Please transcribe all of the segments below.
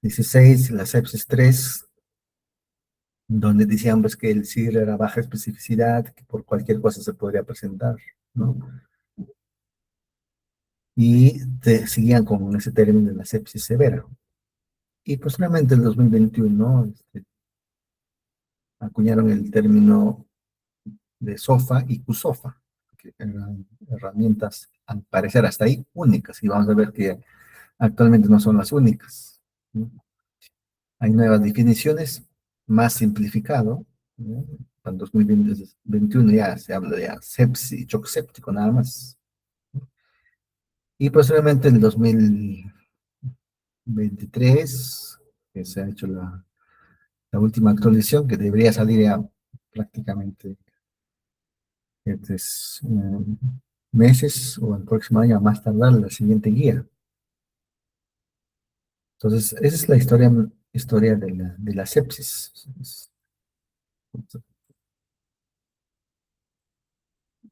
16, la sepsis 3, donde decían pues, que el SIR era baja especificidad, que por cualquier cosa se podría presentar, ¿no? Y seguían con ese término de la sepsis severa. Y posteriormente en el 2021 acuñaron el término de SOFA y CUSOFA, que eran herramientas, al parecer hasta ahí, únicas, y vamos a ver que actualmente no son las únicas, ¿no? Hay nuevas definiciones, más simplificado, ¿no? Para el 2021 ya se habla de asepsis, shock séptico nada más, ¿no? Y posteriormente en el 2023, que se ha hecho la última actualización, que debería salir ya prácticamente es, meses o el próximo año a más tardar la siguiente guía. Entonces, esa es la historia de la sepsis.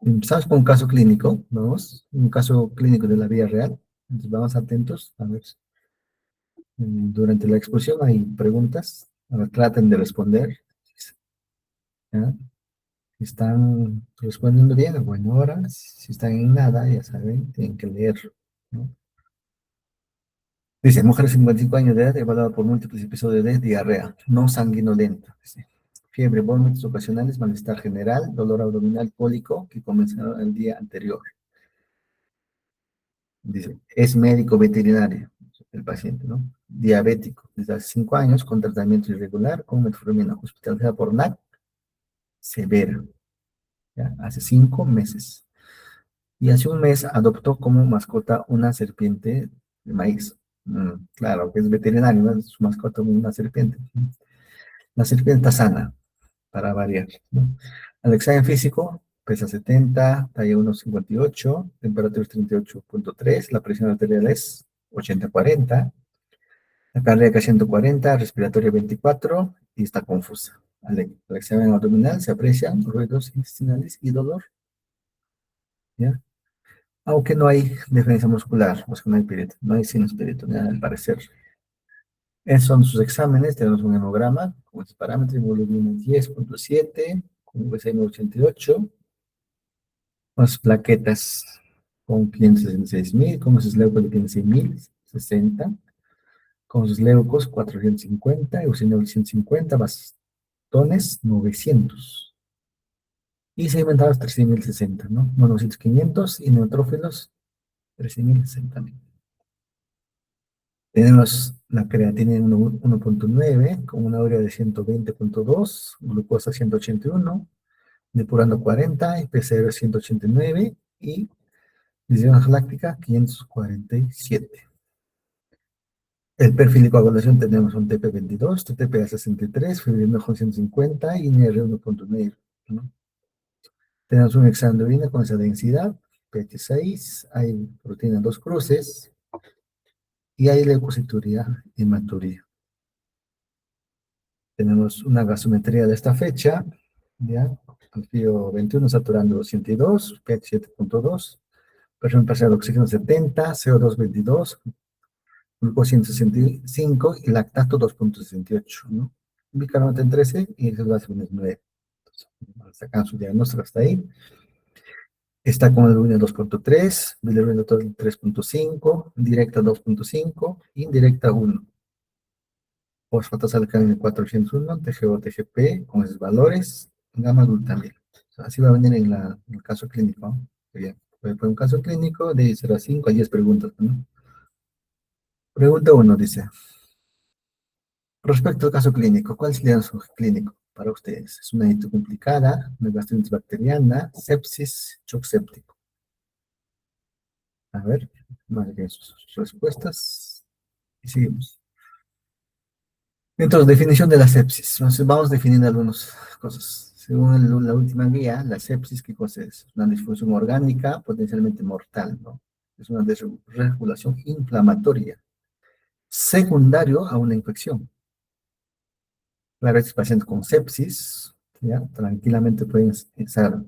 Empezamos con un caso clínico, vamos, un caso clínico de la vida real. Entonces, vamos atentos, a ver, durante la exposición hay preguntas, a ver, traten de responder, ¿ya? Si están respondiendo bien, a buena hora, si están en nada, ya saben, tienen que leer, ¿no? Dice, mujer de 55 años de edad, evaluada por múltiples episodios de diarrea, no sanguinolenta. Dice, fiebre, vómitos ocasionales, malestar general, dolor abdominal cólico que comenzó el día anterior. Dice, es médico veterinario, el paciente, ¿no? Diabético, desde hace 5 años, con tratamiento irregular, con metformina, hospitalizada por NAC severa, ¿ya? Hace 5 meses. Y hace un mes adoptó como mascota una serpiente de maíz. Claro, que es veterinario, ¿no? Su mascota es una serpiente. La serpiente está sana, para variar, ¿no? Al examen físico, pesa 70, talla 1,58, temperatura es 38,3, la presión arterial es 80/40, la cardíaca 140, respiratoria 24 y está confusa. Al examen abdominal se aprecian ruidos intestinales y dolor, ¿ya? Aunque no hay diferencia muscular, o sea, no hay no hay signos peritoneal al parecer. Esos son sus exámenes, tenemos un hemograma con este parámetro, hemoglobina 10,7, con VCM 88, las plaquetas con 566,000, con sus leucos de 15,060, con sus leucos 450, eosinófilos 150, bastones 900. Y segmentados 13,060, ¿no? Monocitos 500 y neutrófilos 13,060. Tenemos la creatina en 1,9 con una urea de 120,2, glucosa 181, depurando 40, y PCR 189 y visión láctica 547. El perfil de coagulación tenemos un TP22, TTP a 63, fibrinogen 150 y NR 1,9, ¿no? Tenemos un examen de orina con esa densidad, pH 6, hay proteína en 2 cruces y hay leucocituria y hematuria. Tenemos una gasometría de esta fecha, ¿ya? Alfío 21 saturando 102, pH 7,2, presión parcial de oxígeno 70, CO2 22, glucosa 165 y lactato 2,68, ¿no? Bicarbonato en 13 y el en 9. Entonces, sacan su diagnóstico hasta ahí. Está con el urea 2,3, bilirrubina 3,5, directa 2,5, indirecta 1. Fosfatos alcalino 401, TGO, TGP, con esos valores, gamma glutamina. Así va a venir en el caso clínico, ¿no? Bien. Puede poner un caso clínico de 0 a 5 a 10 preguntas, ¿no? Pregunta 1 dice, respecto al caso clínico, ¿cuál sería su clínico para ustedes? ¿Es una ito complicada, una gastritis bacteriana, sepsis, shock séptico? A ver, marquen sus respuestas y seguimos. Entonces, definición de la sepsis. Entonces, vamos definiendo algunas cosas. Según la última guía, la sepsis, ¿qué cosa es? Una disfunción orgánica potencialmente mortal, ¿no? Es una desregulación inflamatoria secundario a una infección. Claro, estos pacientes con sepsis, ¿ya? Tranquilamente pueden estar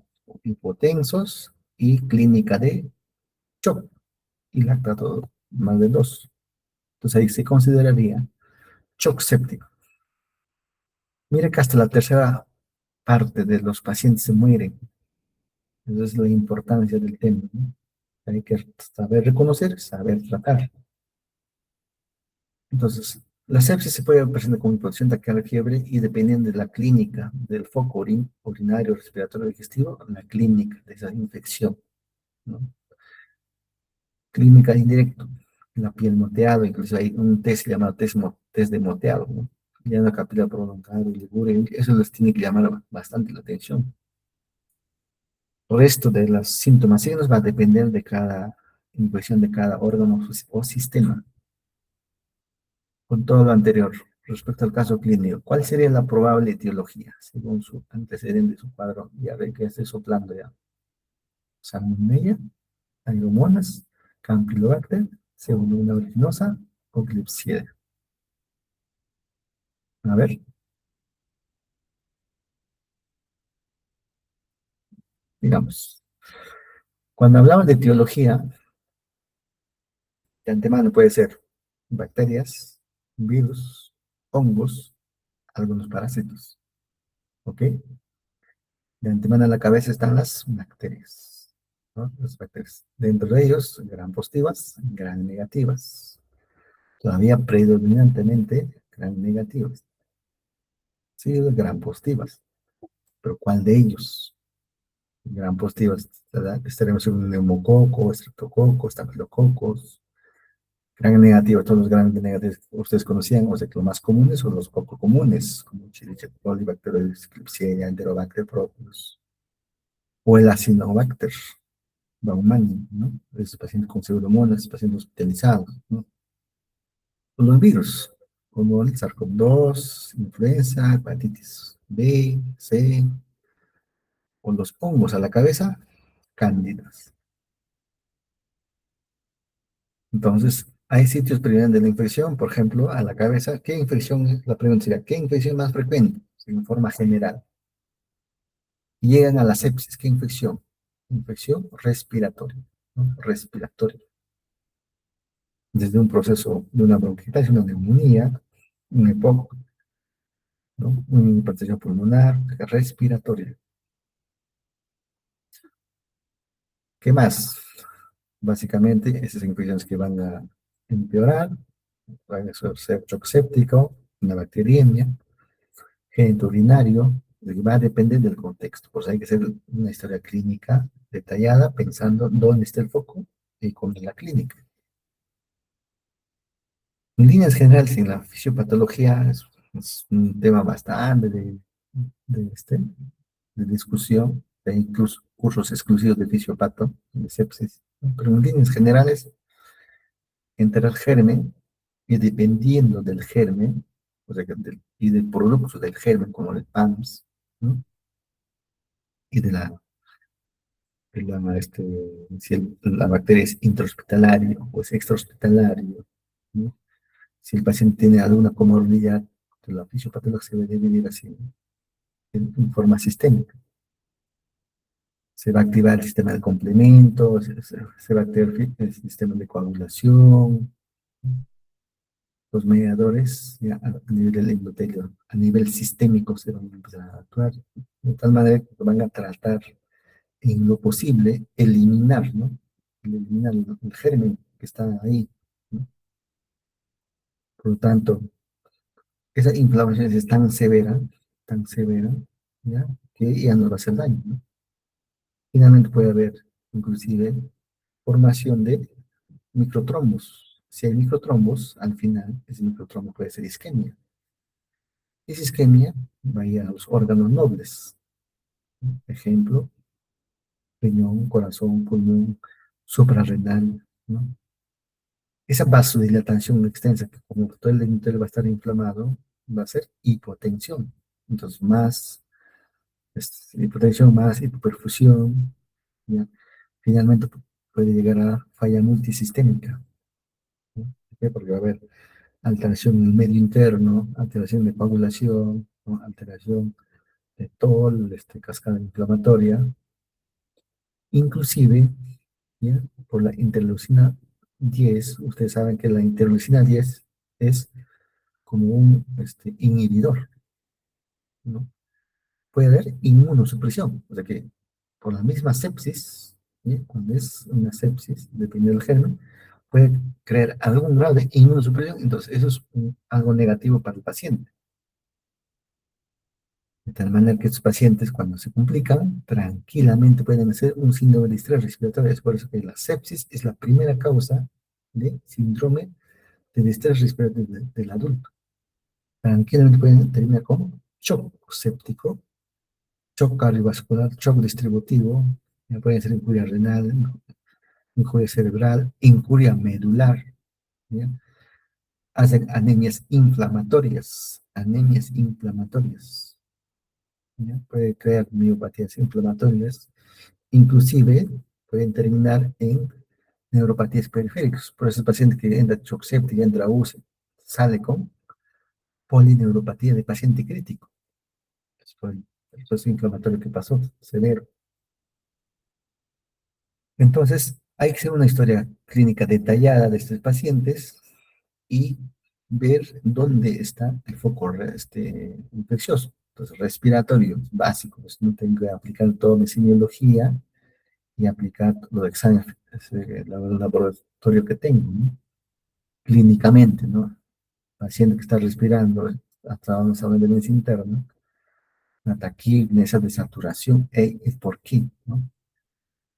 hipotensos y clínica de shock y lactato más de 2. Entonces ahí se consideraría Shock séptico. Mire que hasta la tercera parte de los pacientes se mueren. Esa es la importancia del tema, ¿no? Hay que saber reconocer, saber tratar. Entonces, la sepsis se puede presentar con hipotensión, taquicardia, fiebre y dependiendo de la clínica, del foco urinario, respiratorio, digestivo, la clínica de esa infección, ¿no? Clínica indirecta, la piel moteada, incluso hay un test llamado test de moteado, ¿no? Ya la capilar prolongada, ligure, eso les tiene que llamar bastante la atención. El resto de los síntomas signos va a depender de cada infección de cada órgano o sistema. Con todo lo anterior, respecto al caso clínico, ¿cuál sería la probable etiología? Según su antecedente, su cuadro, ya ve que estoy soplando ya. Salmonella, Aeromonas, Campylobacter, Pseudomonas aeruginosa o Klebsiella. A ver, digamos, cuando hablamos de etiología, de antemano puede ser bacterias, virus, hongos, algunos parásitos, ¿ok? De antemano en la cabeza están las bacterias, ¿no? Las bacterias. Dentro de ellos, gran positivas, gran negativas. Todavía predominantemente gran negativas. Sí, gran positivas. Pero ¿cuál de ellos? Gran positivas. Estaremos en un neumococo, estreptococo, estafilococos. Gran negativos, todos los grandes negativos que ustedes conocían, o sea, que los más comunes son los poco comunes, como Escherichia coli, Bacteroides, Klebsiella, Enterobacter propios, o el Acinetobacter baumannii, ¿no? Estos pacientes con pseudomonas, pacientes hospitalizados, ¿no? O los virus, como el SARS-CoV-2, influenza, hepatitis B, C, o los hongos a la cabeza, cándidas. Entonces, hay sitios primeros de la infección, por ejemplo, a la cabeza. ¿Qué infección es? La pregunta sería, ¿qué infección es más frecuente? En forma general. Y llegan a la sepsis. ¿Qué infección? Infección respiratoria, ¿no? Respiratoria. Desde un proceso de una bronquitis, una neumonía, un EPOC, ¿no? Una hipertensión pulmonar, respiratoria. ¿Qué más? Básicamente, esas infecciones que van a empeorar, van a ser shock séptico, una bacteriemia, urinario, va a depender del contexto. Pues hay que hacer una historia clínica detallada pensando dónde está el foco y con la clínica. En líneas generales, en la fisiopatología es un tema bastante de discusión, hay incluso cursos exclusivos de fisiopato, de sepsis, ¿no? Pero en líneas generales, entra el germen y dependiendo del germen, o sea, y del producto del germen, como el PAMS, ¿no? Y si la bacteria es intrahospitalario o es extrahospitalario, ¿no? Si el paciente tiene alguna comorbilidad, la fisiopatología se debe dividir así, en forma sistémica. Se va a activar el sistema de complemento, se va a activar el sistema de coagulación, los mediadores ya a nivel del endotelio, a nivel sistémico se van a empezar a actuar, de tal manera que van a tratar en lo posible eliminar, ¿no? Eliminar el germen que está ahí, ¿no? Por lo tanto, esa inflamación es tan severa, ¿ya? Que ya no va a hacer daño, ¿no? Finalmente puede haber, inclusive, formación de microtrombos. Si hay microtrombos, al final, ese microtrombo puede ser isquemia. Esa isquemia va a ir a los órganos nobles. ¿No? Ejemplo, riñón, corazón, pulmón, suprarrenal, ¿no? Esa vasodilatación extensa, que como todo el endotelio va a estar inflamado, va a ser hipotensión. Entonces, más hipotensión, más hipoperfusión, ¿ya? Finalmente puede llegar a falla multisistémica, ¿no? ¿Por qué? Porque va a haber alteración en el medio interno, alteración de coagulación, ¿no? Alteración de TOL, cascada inflamatoria, inclusive, ¿ya? Por la interleucina 10. Ustedes saben que la interleucina 10 es como un inhibidor, ¿no? Puede haber inmunosupresión, o sea que por la misma sepsis, ¿sí? Cuando es una sepsis, dependiendo del germen, puede crear algún grado de inmunosupresión, entonces eso es algo negativo para el paciente. De tal manera que estos pacientes, cuando se complican, tranquilamente pueden hacer un síndrome de estrés respiratorio. Es por eso que la sepsis es la primera causa de síndrome de estrés respiratorio del adulto. Tranquilamente pueden terminar como shock séptico, shock cardiovascular, shock distributivo, ya puede ser injuria renal, injuria cerebral, injuria medular, ¿ya? Hacen anemias inflamatorias, ¿ya? Puede crear miopatías inflamatorias, inclusive pueden terminar en neuropatías periféricas. Por eso el paciente que entra shock séptico, entra a UCI, sale con polineuropatía de paciente crítico. Es por el proceso inflamatorio que pasó, severo. Entonces, hay que hacer una historia clínica detallada de estos pacientes y ver dónde está el foco infeccioso. Entonces, respiratorio básico, pues no tengo que aplicar toda mi semiología y aplicar los exámenes, el laboratorio que tengo, ¿no? Clínicamente, ¿no? Paciente que está respirando, hasta donde se habla de violencia interna, una taquipnea, esa de saturación, ¿es por qué? ¿No?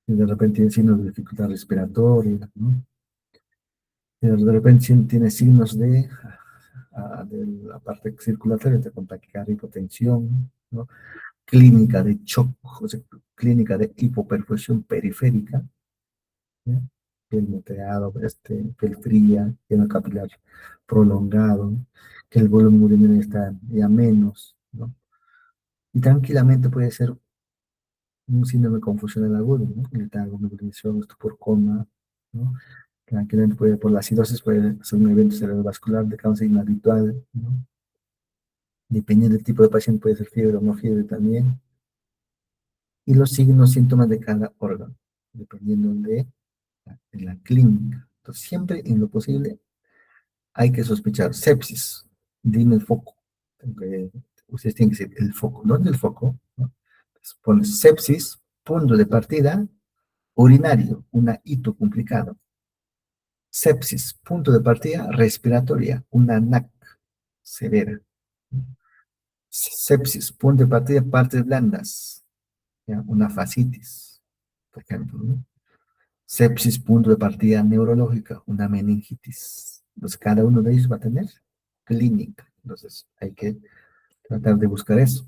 Y de repente tiene signos de dificultad respiratoria, ¿no? Y de repente tiene signos de la parte circulatoria, de con taquicardia, hipotensión, ¿no? Clínica de shock, o sea, clínica de hipoperfusión periférica, ¿no? Piel moteado, piel fría, lleno capilar prolongado, que el volumen urinario está ya menos, ¿no? Y tranquilamente puede ser un síndrome confusional agudo, ¿no? Letargo, estupor, coma, ¿no? Tranquilamente puede, por la acidosis puede ser un evento cerebrovascular de causa inhabitual, ¿no? Dependiendo del tipo de paciente puede ser fiebre o no fiebre también. Y los signos, síntomas de cada órgano, dependiendo de la clínica. Entonces, siempre en lo posible hay que sospechar sepsis. Dime el foco. Ustedes tienen que decir el foco, no el foco, ¿no? Entonces, pones sepsis, punto de partida, urinario, una hito complicado. Sepsis, punto de partida, respiratoria, una NAC severa. Sepsis, punto de partida, partes blandas, ¿ya? Una fascitis, por ejemplo, ¿no? Sepsis, punto de partida neurológica, una meningitis. Entonces, cada uno de ellos va a tener clínica. Entonces, hay que tratar de buscar eso.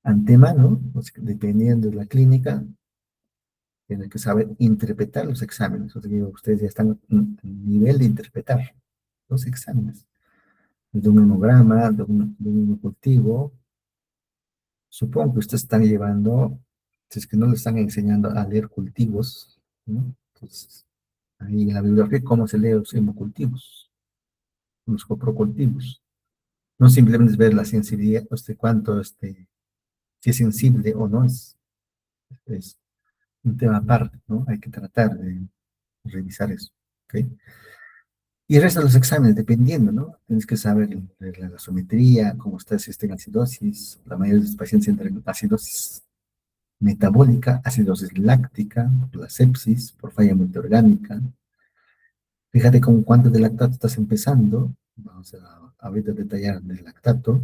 Antemano, pues, dependiendo de la clínica, tienen que saber interpretar los exámenes. O sea, que ustedes ya están en nivel de interpretar los exámenes. De un hemograma, de un cultivo. Supongo que ustedes están llevando, si es que no le están enseñando a leer cultivos, ¿no? Entonces, ahí en la bibliografía, ¿cómo se lee los hemocultivos, los coprocultivos? No simplemente es ver la sensibilidad, cuánto, si es sensible o no, es un tema aparte, ¿no? Hay que tratar de revisar eso, ¿ok? Y el resto de los exámenes, dependiendo, ¿no? Tienes que saber la gasometría, cómo está el sistema en acidosis. La mayoría de los pacientes entran en acidosis metabólica, acidosis láctica, por la sepsis, por falla multiorgánica. Fíjate con cuánto de lactato estás empezando. Vamos a ahorita detallar el lactato.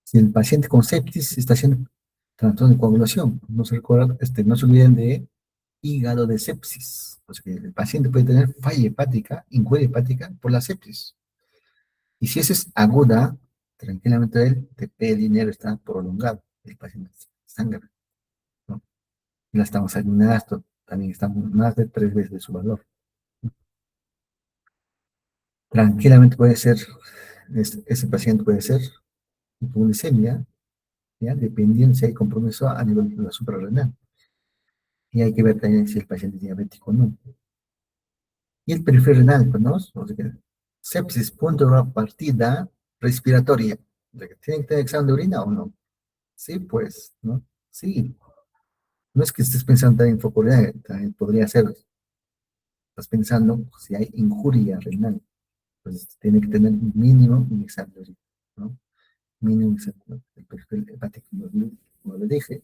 Si el paciente con sepsis está haciendo trastorno de coagulación, no se olviden de hígado de sepsis. O sea que el paciente puede tener falla hepática, injuria hepática por la sepsis. Y si esa es aguda, tranquilamente el TP dinero está prolongado. El paciente sangra, ¿no? Y las transaminadas también están más de 3 veces de su valor. Tranquilamente puede ser, ese paciente puede ser hipoglucemia, ¿ya? Dependiendo si hay compromiso a nivel de la suprarrenal. Y hay que ver también si el paciente es diabético o no. Y el perfil renal, pues, ¿no? O sea que sepsis, punto de partida respiratoria. O sea que ¿tienen que tener examen de orina o no? Sí, pues, ¿no? Sí. No es que estés pensando también en foco renal, también podría ser, estás pensando si hay injuria renal. Pues tiene que tener mínimo un examen de orina, ¿no? Mínimo un examen del perfil hepático, como le dije.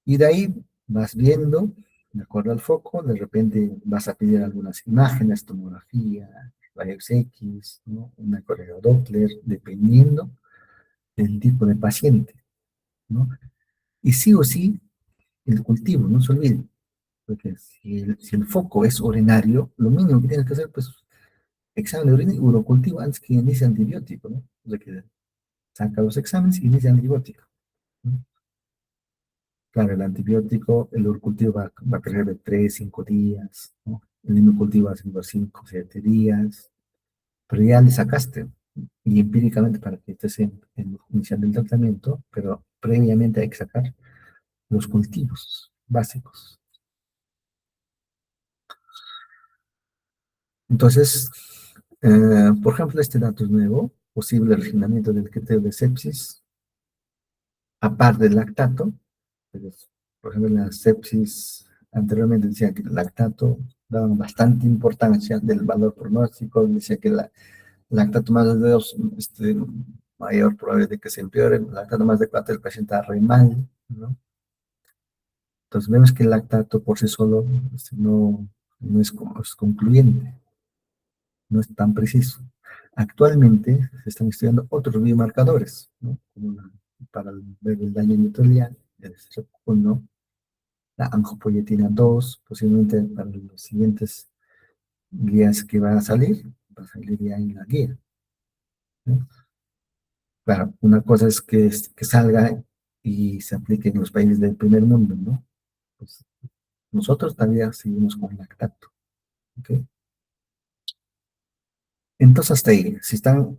Y de ahí vas viendo, de acuerdo al foco, de repente vas a pedir algunas imágenes, tomografía, rayos X, ¿no? Una correa Doppler, dependiendo del tipo de paciente, ¿no? Y sí o sí, el cultivo, no se olviden, porque si el foco es urinario, lo mínimo que tienes que hacer, pues, examen de orina y urocultivo antes que inicie antibiótico, ¿no? O sea, que saca los exámenes y inicia antibiótico, ¿no? Claro, el antibiótico, el urocultivo va a tener de 3, 5 días, ¿no? El inocultivo va a ser de 5, 7 días, pero ya le sacaste, y empíricamente para que estés iniciando el tratamiento, pero previamente hay que sacar los cultivos básicos. Entonces, por ejemplo, este dato es nuevo, posible refinamiento del criterio de sepsis, aparte del lactato, pues, por ejemplo, en la sepsis, anteriormente decía que el lactato daba bastante importancia del valor pronóstico, decía que el lactato más de 2, mayor probabilidad de que se empeore, lactato más de 4 el paciente está re mal, ¿no? Entonces vemos que el lactato por sí solo no es concluyente, no es tan preciso. Actualmente se están estudiando otros biomarcadores, ¿no? Para ver el daño endotelial, el SREP1, la angiopoyetina 2, posiblemente para los siguientes guías que van a salir, va a salir ya en la guía, ¿no? Claro, una cosa es que salga y se aplique en los países del primer mundo, ¿no? Pues nosotros todavía seguimos con lactato, ¿ok? Entonces hasta ahí, si están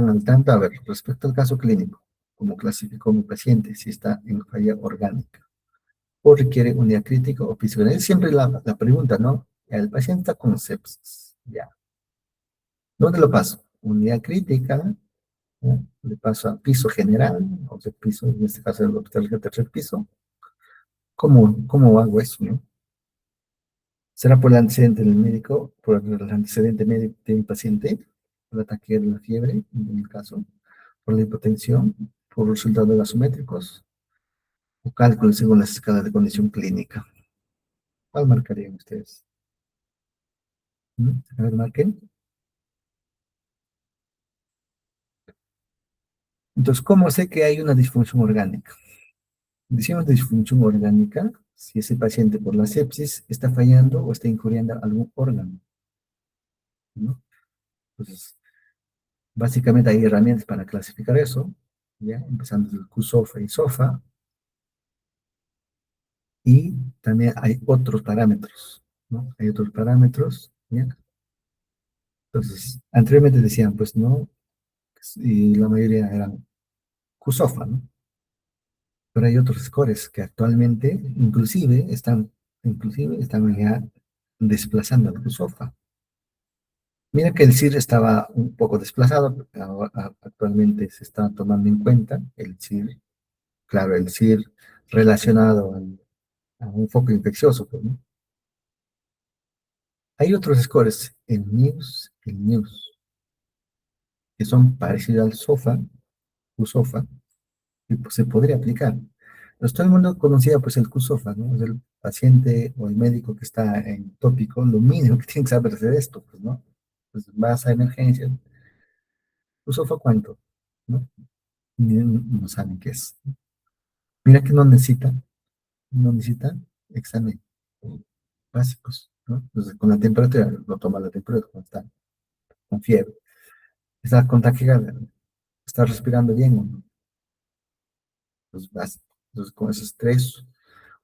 al tanto, a ver, respecto al caso clínico, como clasificó mi paciente, si está en falla orgánica o requiere unidad crítica o piso. Es siempre la pregunta, ¿no? El paciente está con sepsis, ya. ¿Dónde lo paso? Unidad crítica, ¿no? Le paso a piso general, o sea, piso, en este caso el hospital de tercer piso. ¿Cómo hago eso, no? ¿Será por el antecedente del médico, por el antecedente médico del paciente, por el ataque de la fiebre, en el caso, por la hipotensión, por resultados gasométricos, o cálculos según las escalas de condición clínica? ¿Cuál marcarían ustedes? ¿Mm? A ver, marquen. Entonces, ¿cómo sé que hay una disfunción orgánica? Decimos disfunción orgánica si ese paciente por la sepsis está fallando o está incurriendo algún órgano, ¿no? Entonces, básicamente hay herramientas para clasificar eso, ¿ya? Empezando desde QSOFA y SOFA, y también hay otros parámetros, ¿no? Hay otros parámetros, ¿ya? Entonces, anteriormente decían, pues, ¿no? Y la mayoría eran QSOFA, ¿no? Pero hay otros scores que actualmente, inclusive están ya desplazando al QSOFA. Mira que el CIR estaba un poco desplazado, actualmente se está tomando en cuenta el CIR, claro, el CIR relacionado a un foco infeccioso, pues, ¿no? Hay otros scores, el NEWS, que son parecidos al SOFA, QSOFA, y pues se podría aplicar. Pues todo el mundo conocía pues el QSOFA, ¿no? Es el paciente o el médico que está en tópico, lo mínimo que tiene que saber hacer esto, pues, ¿no? Pues vas a emergencia, ¿QSOFA cuánto? ¿No? No saben qué es. Mira que no necesita examen básicos, ¿no? Entonces, con la temperatura, lo toma la temperatura cuando está con fiebre. Está con taquicardia, está respirando bien o no. Pues básico. Entonces, con esos tres,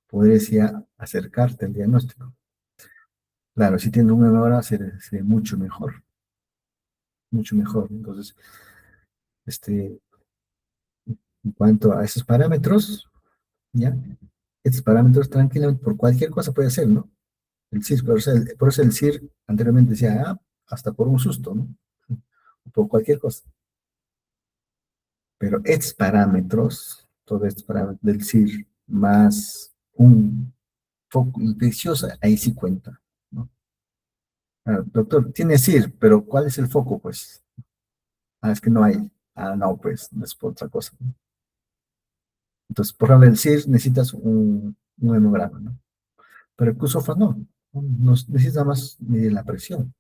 podrías ya acercarte al diagnóstico. Claro, si tiene una hora, sería mucho mejor. Entonces, este, en cuanto a esos parámetros, ¿ya? Estos parámetros tranquilamente por cualquier cosa puede ser, ¿no? El CIR, por eso el CIR anteriormente decía, hasta por un susto, ¿no? Por cualquier cosa. Pero estos parámetros, todos estos parámetros del CIR, más un foco infeccioso, ahí sí cuenta, ¿no? Ah, doctor, tiene CIR, pero ¿cuál es el foco, pues? Ah, es que no hay. Ah, no, pues, no es por otra cosa, ¿no? Entonces, por ejemplo, el CIR necesitas un hemograma, ¿no? Pero el QSOFA no. Necesita más medir la presión.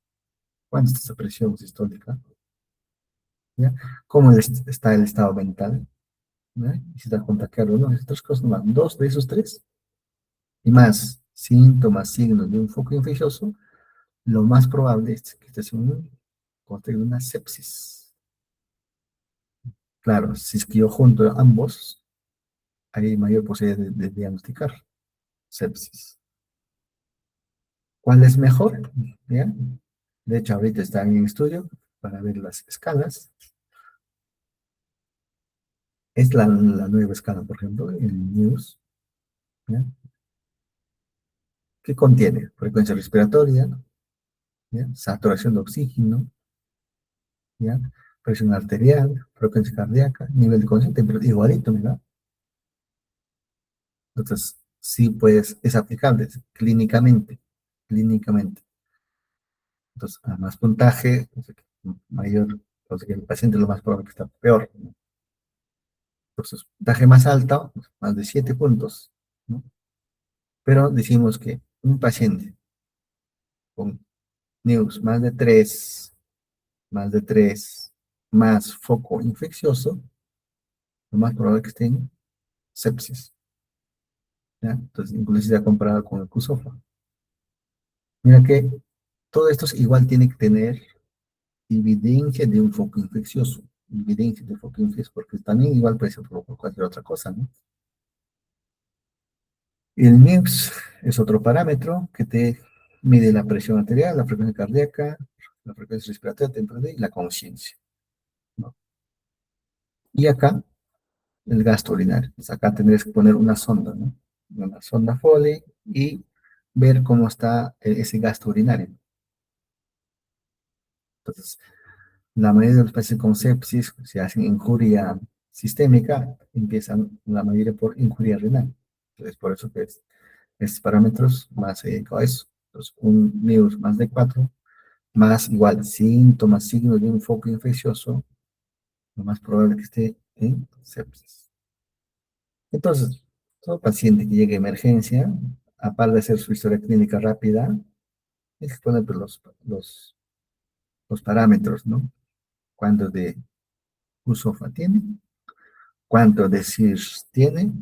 ¿Cuánto está esa presión sistólica? ¿Ya? ¿Cómo está el estado mental? ¿Ya? Y si está contagiado o no, esas tres cosas nomás. Dos de esos tres y más síntomas, signos de un foco infeccioso, lo más probable es que estés en un contexto de una sepsis. Claro, si es que yo junto a ambos, hay mayor posibilidad de diagnosticar sepsis. ¿Cuál es mejor? ¿Ya? De hecho, ahorita está en estudio para ver las escalas. Es la nueva escala, por ejemplo, el NEWS, ¿ya? Que contiene frecuencia respiratoria, ¿ya? Saturación de oxígeno, ¿ya? Presión arterial, frecuencia cardíaca, nivel de conciencia, pero igualito, ¿verdad? Entonces, sí, pues, es aplicable clínicamente, clínicamente. Entonces, a más puntaje, o sea, mayor, o sea, que el paciente lo más probable que está peor, ¿no? Entonces, puntaje más alto, más de 7 puntos, ¿no? Pero decimos que un paciente con NEWS más de 3 más foco infeccioso, lo más probable que esté en sepsis, ¿ya? Entonces, incluso se ha comparado con el CUSOFA. Mira que todo esto igual tiene que tener evidencia de un foco infeccioso, evidencia de foco infeccioso, porque también igual puede ser por cualquier otra cosa, ¿no? El MIPS es otro parámetro que te mide la presión arterial, la frecuencia cardíaca, la frecuencia respiratoria, temporal y la conciencia, ¿no? Y acá, el gasto urinario. Pues acá tendrías que poner una sonda, ¿no? Una sonda Foley y ver cómo está ese gasto urinario. Entonces, la mayoría de los pacientes con sepsis, si hacen injuria sistémica, empiezan la mayoría por injuria renal. Entonces, por eso que estos parámetros más a eso. Entonces, un NEWS más de 4 más igual síntomas, signos de un foco infeccioso, lo más probable que esté en sepsis. Entonces, todo paciente que llegue a emergencia, aparte de hacer su historia clínica rápida, hay que poner pues, los parámetros, ¿no? ¿Cuánto de USOFA tiene? ¿Cuánto de CIRS tiene?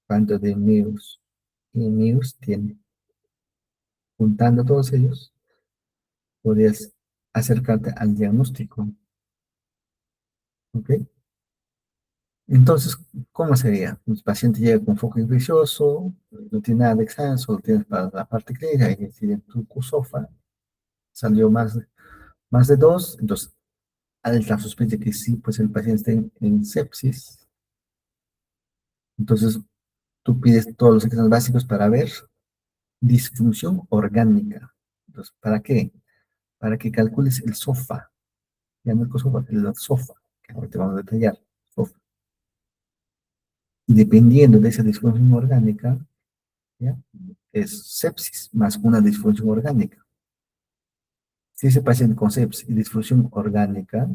¿Cuánto de MIRS y MIRS tiene? Juntando todos ellos, podrías acercarte al diagnóstico, ¿ok? Entonces, ¿cómo sería? El paciente llega con foco infeccioso, no tiene nada de examen, solo tienes para la parte clínica, y decir, tu CUSOFA salió más de 2, entonces hay la sospecha que sí, pues el paciente está en sepsis. Entonces, tú pides todos los exámenes básicos para ver disfunción orgánica. Entonces, ¿para qué? Para que calcules el SOFA, ya no el COSOFA, el SOFA, que ahorita vamos a detallar. SOFA. Y dependiendo de esa disfunción orgánica, ¿ya? Es sepsis más una disfunción orgánica. Si ese paciente con sepsis y disfunción orgánica,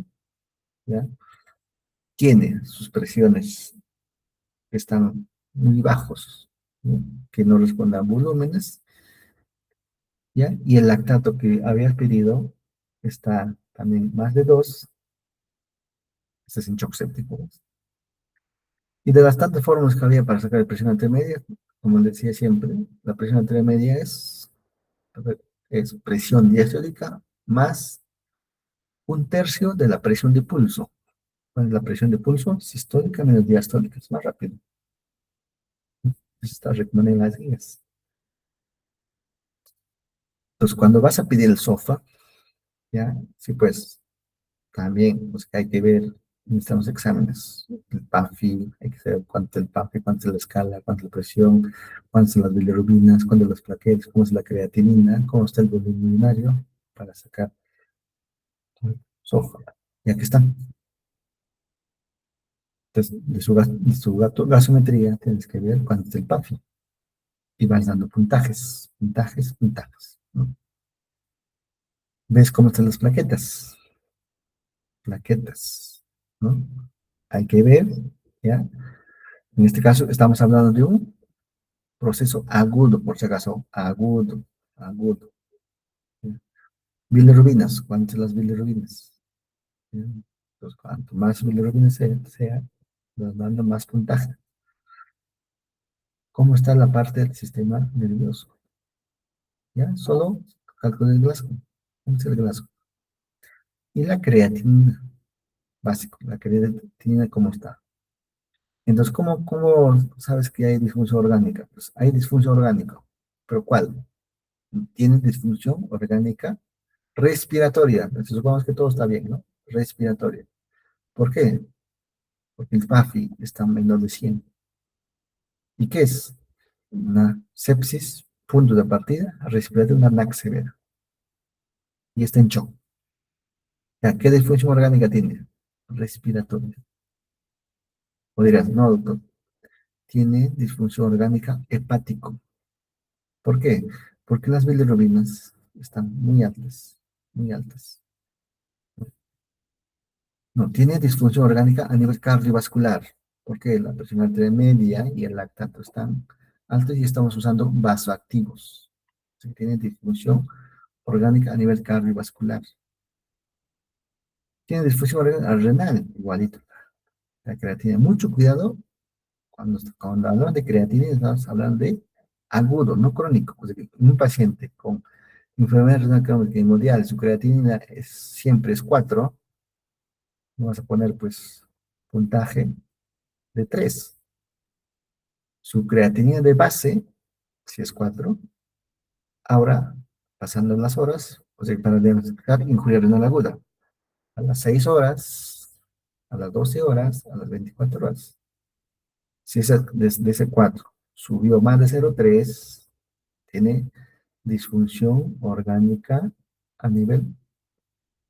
¿ya? Tiene sus presiones que están muy bajos, ¿no? Que no responden a volúmenes, ¿ya? Y el lactato que habías pedido está también más de 2, este es en shock séptico. Y de las tantas fórmulas que había para sacar la presión arterial, como les decía siempre, la presión arterial a ver, es presión diastólica más un tercio de la presión de pulso. ¿Cuál es la presión de pulso? Sistólica menos diastólica, es más rápido. Eso está recomendado en las guías. Entonces, cuando vas a pedir el SOFA, ¿ya? Sí, pues, también, pues, hay que ver, necesitamos exámenes. El PAFI, hay que saber cuánto es el PAFI, cuánto es la escala, cuánto es la presión, cuántas son las bilirubinas, cuánto las plaquetas, cómo es la creatinina, cómo está el volumen urinario, para sacar el SOFA. Y aquí está. Entonces, de su gasometría tienes que ver cuánto es el PAFI. Y vas dando puntajes, puntajes, puntajes, ¿no? ¿Ves cómo están las plaquetas? Plaquetas, ¿no? Hay que ver, ¿ya? En este caso estamos hablando de un proceso agudo, por si acaso, agudo, agudo. ¿Ya? Bilirrubinas, ¿cuántas las bilirrubinas? ¿Ya? Entonces, cuanto más bilirrubinas sea, nos dando más puntaje. ¿Cómo está la parte del sistema nervioso? ¿Ya? Solo cálculo del Glasgow. ¿Cómo es el Glasgow? Y la creatinina, básico, la creatinina, ¿cómo está? Entonces, ¿cómo sabes que hay disfunción orgánica? Pues hay disfunción orgánica. ¿Pero cuál? Tiene disfunción orgánica respiratoria. Entonces, supongamos que todo está bien, ¿no? Respiratoria. ¿Por qué? Porque el PAFI está menor de 100. ¿Y qué es? Una sepsis, punto de partida, respiratoria, una NAC severa. Y está en shock. Ya, ¿qué disfunción orgánica tiene? Respiratoria. O dirás, no, doctor, tiene disfunción orgánica hepático. ¿Por qué? Porque las bilirrubinas están muy altas, muy altas. No, tiene disfunción orgánica a nivel cardiovascular, porque la presión arterial media y el lactato están altos y estamos usando vasoactivos. O sea, tiene disfunción orgánica a nivel cardiovascular. Tiene disfunción orgánica renal, igualito. La creatina, mucho cuidado cuando hablamos de creatina, estamos hablando de agudo, no crónico. O sea, que un paciente con enfermedad renal crónica y mundial, su creatinina siempre es 4, vamos a poner pues puntaje de 3. Su creatinina de base, si es 4, ahora pasando las horas, o sea, para diagnosticar injuria renal aguda, a las 6 horas, a las 12 horas, a las 24 horas. Si desde ese 4 subió más de 0,3, tiene disfunción orgánica a nivel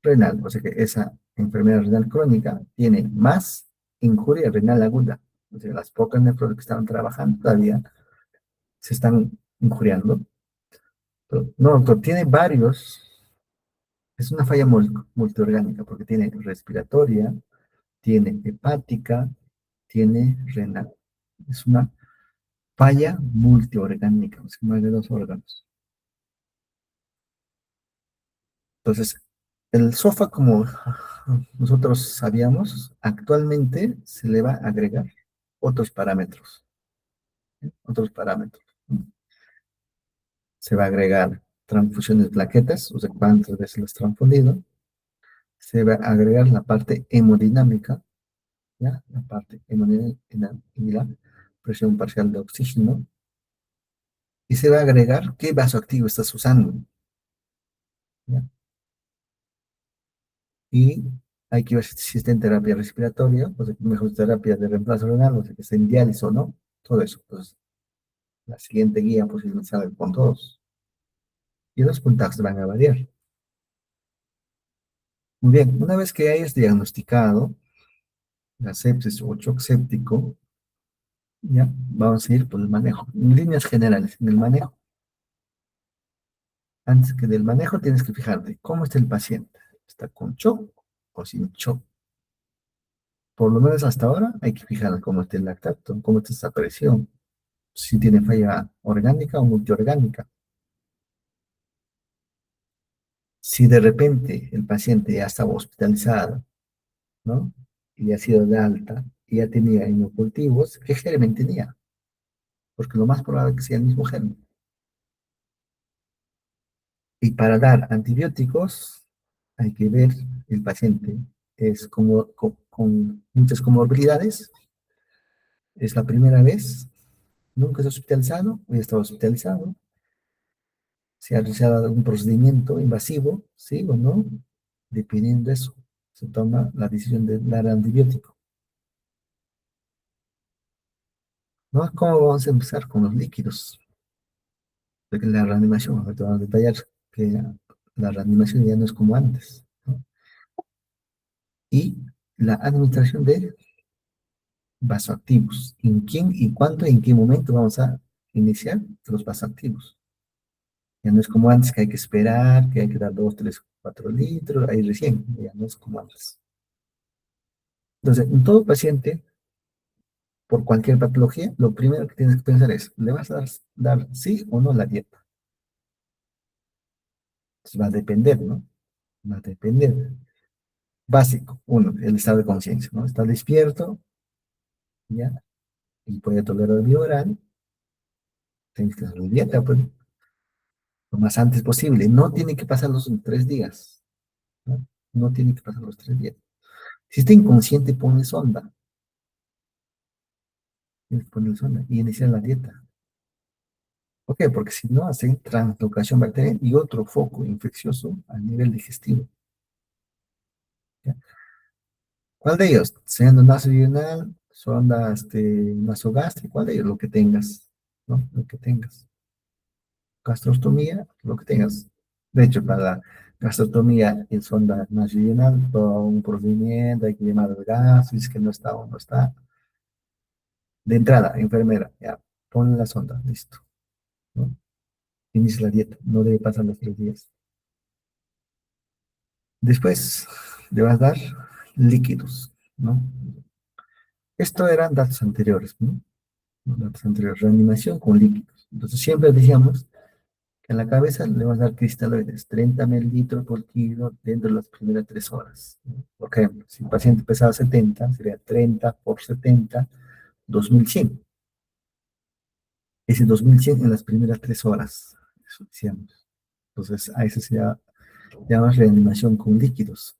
renal, o sea que esa enfermedad renal crónica tiene más injuria renal aguda. O sea, las pocas nefronas que estaban trabajando todavía se están injuriando. Pero, no, doctor, tiene varios. Es una falla multiorgánica porque tiene respiratoria, tiene hepática, tiene renal. Es una falla multiorgánica, o sea, más de 2 órganos. Entonces, el SOFA, como nosotros sabíamos, actualmente se le va a agregar otros parámetros, ¿sí? Otros parámetros, ¿no? Se va a agregar transfusiones de plaquetas, o sea, cuántas veces las transfundido. Se va a agregar la parte hemodinámica, ¿ya? La parte hemodinámica y la presión parcial de oxígeno. Y se va a agregar qué vasoactivo estás usando, ¿ya? Y hay que ver si existe en terapia respiratoria, o sea, mejor terapia de reemplazo renal, o sea, que esté en diálisis o no, todo eso. Pues la siguiente guía posiblemente salga con todos. Y los puntajes van a variar. Muy bien, una vez que hayas diagnosticado la sepsis o shock séptico, ya vamos a ir por el manejo. En líneas generales, en el manejo, antes que del manejo tienes que fijarte cómo está el paciente. ¿Está con shock o sin shock? Por lo menos hasta ahora hay que fijar cómo está el lactato, cómo está esa presión, si tiene falla orgánica o multiorgánica. Si de repente el paciente ya estaba hospitalizado, ¿no? Y ha sido de alta y ya tenía inocultivos, ¿qué germen tenía? Porque lo más probable es que sea el mismo germen. Y para dar antibióticos, hay que ver el paciente es como, con muchas comorbilidades, es la primera vez, nunca se ha hospitalizado, hoy está hospitalizado, se ha realizado algún procedimiento invasivo, sí o no, dependiendo de eso, se toma la decisión de dar antibiótico. ¿No? ¿Cómo vamos a empezar con los líquidos? Porque la reanimación, ahorita vamos a detallar que la reanimación ya no es como antes, ¿no? Y la administración de vasoactivos. ¿En quién y cuándo, en qué momento vamos a iniciar los vasoactivos? Ya no es como antes que hay que esperar, que hay que dar 2, 3, 4 litros, ahí recién, ya no es como antes. Entonces, en todo paciente, por cualquier patología, lo primero que tienes que pensar es, ¿le vas a dar sí o no la dieta? Entonces, va a depender, ¿no? Va a depender. Básico, uno, el estado de conciencia, ¿no? Está despierto, ¿ya? Y puede tolerar el bioral, tienes que darle dieta, pues, lo más antes posible. No tiene que pasar los 3 días, ¿no? No tiene que pasar los 3 días. Si está inconsciente, pone sonda, tienes que poner sonda y iniciar la dieta. ¿Por qué? Porque si no, hace translocación bacteriana y otro foco infeccioso a nivel digestivo. ¿Ya? ¿Cuál de ellos? Siendo nasodenal, sonda nasogástrica, ¿cuál de ellos? Lo que tengas, ¿no? Lo que tengas. Gastrostomía, lo que tengas. De hecho, para la gastrostomía y sonda nasodenal, todo un procedimiento, hay que llamar al gas, si es que no está o no está. De entrada, enfermera, ya, ponle la sonda, listo, ¿no? Inicia la dieta, no debe pasar los 3 días. Después, le vas a dar líquidos, ¿no? Esto eran datos anteriores, ¿no? Datos anteriores, reanimación con líquidos. Entonces, siempre decíamos que en la cabeza le vas a dar cristaloides, 30 mililitros por kilo dentro de las primeras 3 horas, ¿no? Por ejemplo, si el paciente pesaba 70, sería 30 por 70, 2100. Ese 2100 en las primeras 3 horas. Eso decíamos. Entonces, a eso se llama reanimación con líquidos.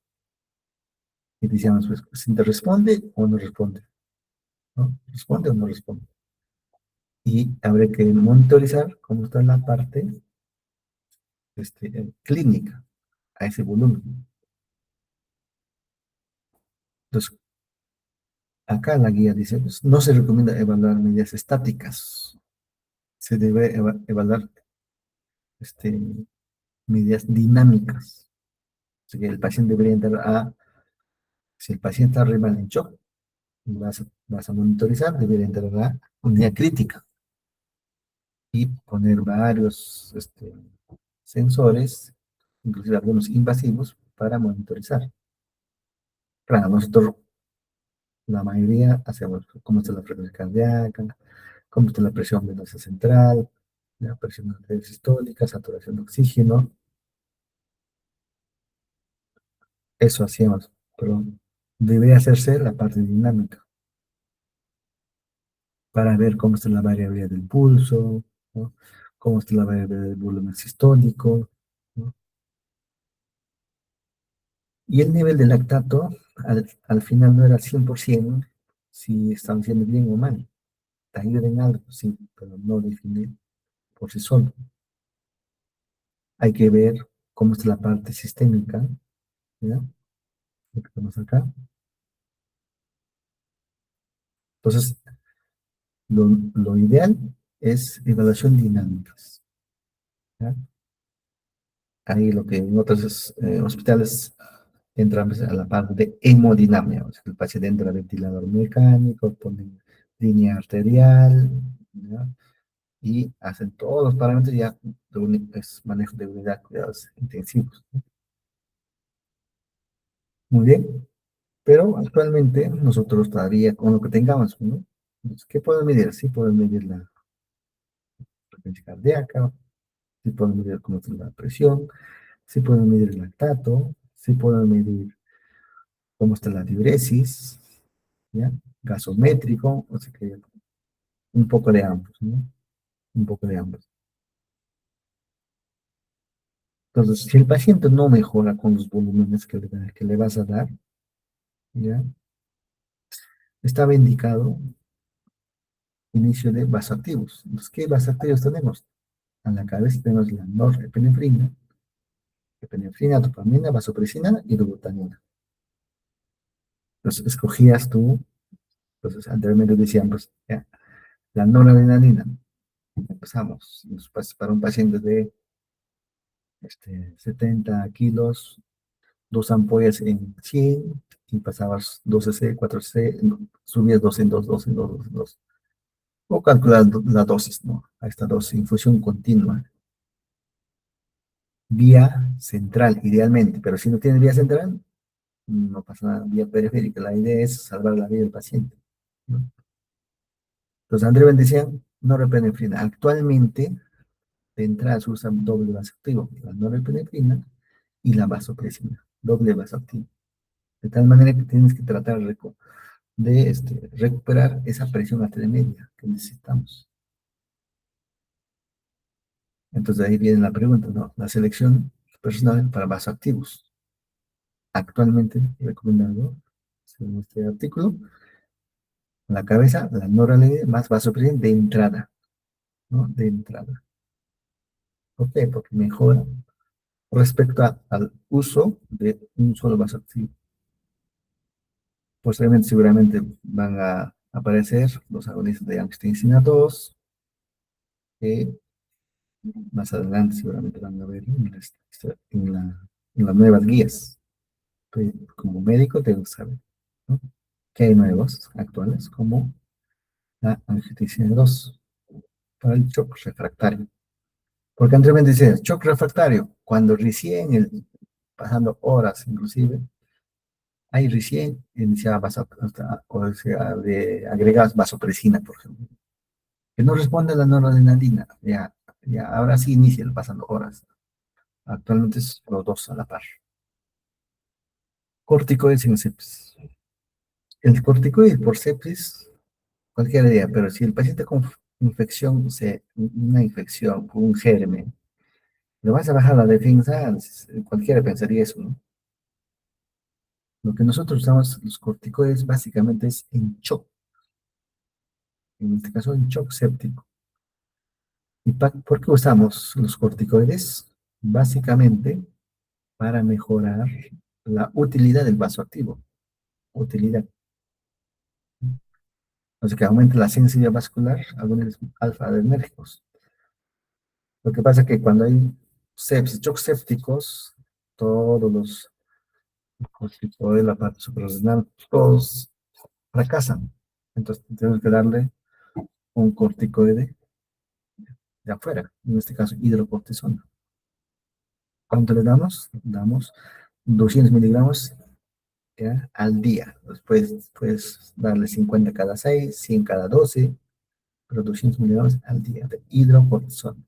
Y decíamos, pues, si te responde o no responde, ¿no? ¿Responde o no responde? Y habrá que monitorizar cómo está la parte clínica a ese volumen. Entonces, acá la guía dice, pues, no se recomienda evaluar medidas estáticas, se debe evaluar este, medidas dinámicas. Así que el paciente debería entrar si el paciente está re mal en shock, vas a monitorizar, debería entrar a unidad crítica y poner varios sensores, inclusive algunos invasivos, para monitorizar. Claro, nosotros, la mayoría, hacemos cómo está la frecuencia cardíaca, cómo está la presión venosa central, la presión arterial sistólica, saturación de oxígeno, eso hacíamos, pero debería hacerse la parte dinámica para ver cómo está la variabilidad del pulso, ¿no? Cómo está la variabilidad del volumen sistólico, ¿no? Y el nivel de lactato, al final no era 100% si están haciendo bien o mal. Te ayuda en algo, sí, pero no define por sí solo. Hay que ver cómo está la parte sistémica, ¿ya? Lo que tenemos acá. Entonces, lo ideal es evaluación dinámicas, ¿ya? Ahí lo que en otros hospitales entramos a la parte de hemodinamia. O sea, el paciente entra a ventilador mecánico, ponen línea arterial, ¿ya? Y hacen todos los parámetros ya es manejo de unidad, cuidados intensivos, ¿no? Muy bien, pero actualmente nosotros todavía con lo que tengamos, ¿no? Entonces, ¿qué pueden medir? Sí pueden medir la frecuencia cardíaca, sí pueden medir cómo está la presión, sí pueden medir el lactato, sí pueden medir cómo está la diuresis, ¿ya? Gasométrico, o sea que un poco de ambos, ¿no? Un poco de ambos. Entonces, si el paciente no mejora con los volúmenes que le vas a dar, ¿ya? Estaba indicado inicio de vasoactivos. Entonces, ¿qué vasoactivos tenemos? En la cabeza tenemos la norepinefrina, epinefrina, dopamina, vasopresina y dobutamina. Entonces, escogías tú, entonces anteriormente decían, pues, ya, la noradrenalina. Empezamos, para un paciente de 70 kilos, 2 ampollas en 100 y pasabas 12C, 4C, subías 2 en 2, 2 en 2, 2 en 2. O calcular la dosis, ¿no? A esta dosis, infusión continua. vía central, idealmente, pero si no tiene vía central, no pasa nada, vía periférica. La idea es salvar la vida del paciente, ¿no? Entonces, André Ben decía, norepinefrina. Actualmente, de entrada se usa doble vasoactivo, la norepinefrina y la vasopresina, doble vasoactivo. De tal manera que tienes que tratar de recuperar esa presión arterial media que necesitamos. Entonces ahí viene la pregunta, ¿no? La selección personal para vasoactivos. Actualmente recomendado, según este artículo, la cabeza, la noradrenalina más vasopresina de entrada, ¿no? De entrada. ¿Por qué? Porque mejora respecto al uso de un solo vasoactivo. Posteriormente seguramente van a aparecer los agonistas de angiotensina 2, que más adelante seguramente van a ver en las nuevas guías. Pues, como médico tengo que saber, ¿no? Que hay nuevos, actuales, como la angiotensina 2 para el shock refractario. Porque anteriormente decía, shock refractario, cuando recién, pasando horas inclusive, ahí recién iniciaba o sea, de agregados vasopresina, por ejemplo, que no responde a la noradrenalina, ya, ahora sí inicia el pasando horas. Actualmente es los dos a la par. Corticoides en sepsis. El corticoide por sepsis, cualquier día, pero si el paciente con infección, una infección, un germen, le vas a bajar la defensa, cualquiera pensaría eso, ¿no? Lo que nosotros usamos los corticoides básicamente es en shock, en este caso en shock séptico. ¿Y por qué usamos los corticoides? Básicamente para mejorar la utilidad del vasoactivo, utilidad. O sea, que aumente la sensibilidad vascular a algunos alfa-adrenérgicos. Lo que pasa es que cuando hay sepsis, shocks sépticos, todos los corticoides, la parte suprarrenal, todos fracasan. Entonces tenemos que darle un corticoide de afuera, en este caso hidrocortisona. ¿Cuánto le damos? Damos 200 miligramos, ¿ya? Al día. Después puedes darle 50 cada 6, 100 cada 12, pero 200 miligramos al día de hidrocortisona.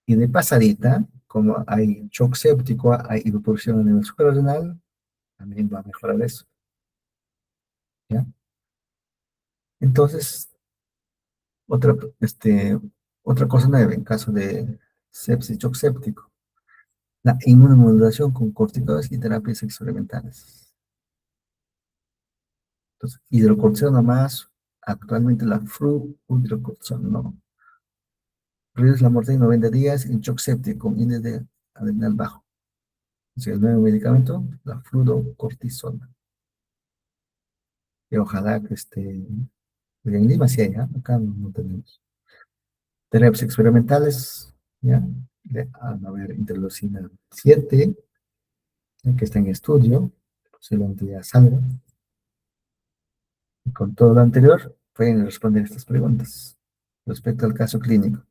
Y de pasadita, como hay shock séptico, hay hipopresión a nivel suprarrenal, también va a mejorar eso, ¿ya? Entonces, otra, otra cosa nueva en caso de sepsis, shock séptico, la inmunomodulación con corticoides y terapias experimentales. Entonces, hidrocortisona más, actualmente la flu-hidrocortisona, ¿no? Reduce la mortalidad en 90 días en shock séptico con índice de adrenal bajo. Es el nuevo medicamento, la fluorocortisona. Y ojalá que porque en Lima sí hay, ¿ah? Acá no tenemos. Terapias experimentales, ¿ya? A ver, interleucina 7, que está en estudio, posiblemente ya salga. Y con todo lo anterior, pueden responder estas preguntas. Respecto al caso clínico,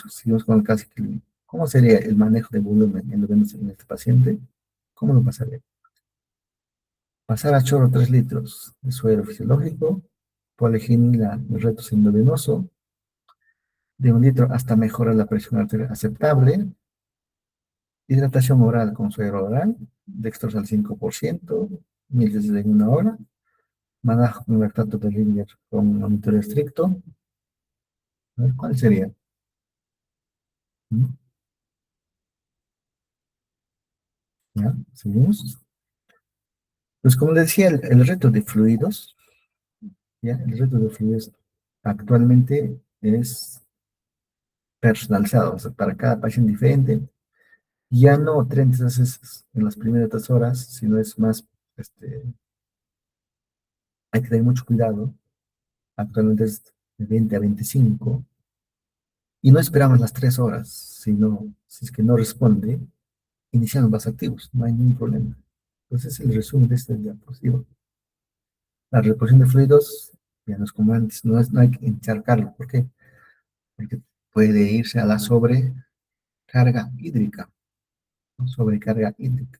seguimos con el caso clínico. ¿Cómo sería el manejo de volumen endovenoso en este paciente? ¿Cómo lo pasaría? Pasar a chorro 3 litros de suero fisiológico, poliginila retos endovenoso, de 1 litro hasta mejorar la presión arterial aceptable, hidratación oral con suero oral, dextrosa al 5%, 1000 en 1 hora, manejo con lactato de Ringer con monitoreo estricto. A ver, ¿cuál sería? ¿Mm? ¿Ya? ¿Seguimos? Pues como les decía, el reto de fluidos, ¿ya? El reto de fluidos actualmente es personalizado, o sea, para cada paciente diferente. Ya no 30 veces en las primeras 3 horas, sino es más, hay que tener mucho cuidado. Actualmente es de 20 a 25. Y no esperamos las 3 horas, sino, si es que no responde, iniciamos más activos, no hay ningún problema. Entonces, el resumen de este diapositiva. La reposición de fluidos, ya no es como antes, no hay que encharcarlo. ¿Por qué? Porque puede irse a la sobrecarga hídrica. sobrecarga hídrica.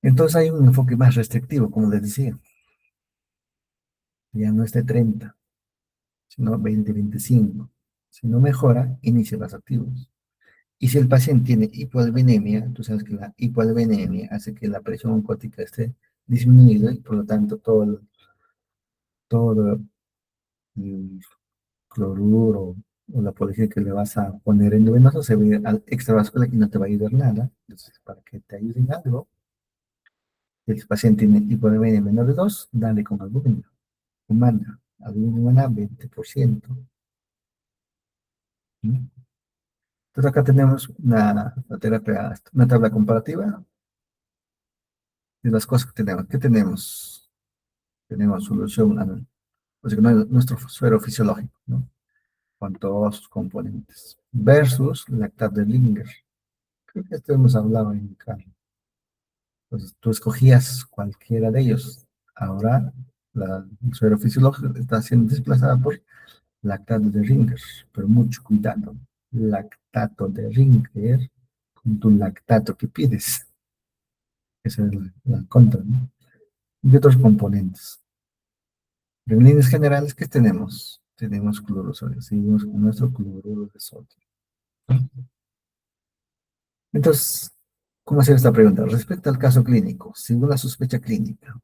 Entonces hay un enfoque más restrictivo, como les decía, ya no es de 30, sino 20, 25. Si no mejora, inicia los activos. Y si el paciente tiene hipoalbuminemia, tú sabes que la hipoalbuminemia hace que la presión oncótica esté disminuida y por lo tanto todo el cloruro o la policía que le vas a poner endovenoso se ve al extravascular y no te va a ayudar nada. Entonces, para que te ayude en algo, si el paciente tiene hipoalbuminemia menor de 2, dale con albúmina humana, albúmina humana 20%. ¿Mm? Entonces acá tenemos una terapia, una tabla comparativa de las cosas que tenemos. ¿Qué tenemos? Tenemos solución a o sea, nuestro suero fisiológico, ¿no? Con todos sus componentes. Versus lactato de Linger. Creo que esto hemos hablado en Carlos. Entonces, tú escogías cualquiera de ellos. Ahora, el suero fisiológico está siendo desplazada por lactato de Ringer, pero mucho cuidado. Lactato de Ringer con tu lactato que pides. Esa es la contra, ¿no? Y otros componentes. Pero en líneas generales, ¿qué tenemos? Tenemos cloruro de sodio. Seguimos con nuestro cloruro de sodio. Entonces, ¿cómo hacer esta pregunta? Respecto al caso clínico, según la sospecha clínica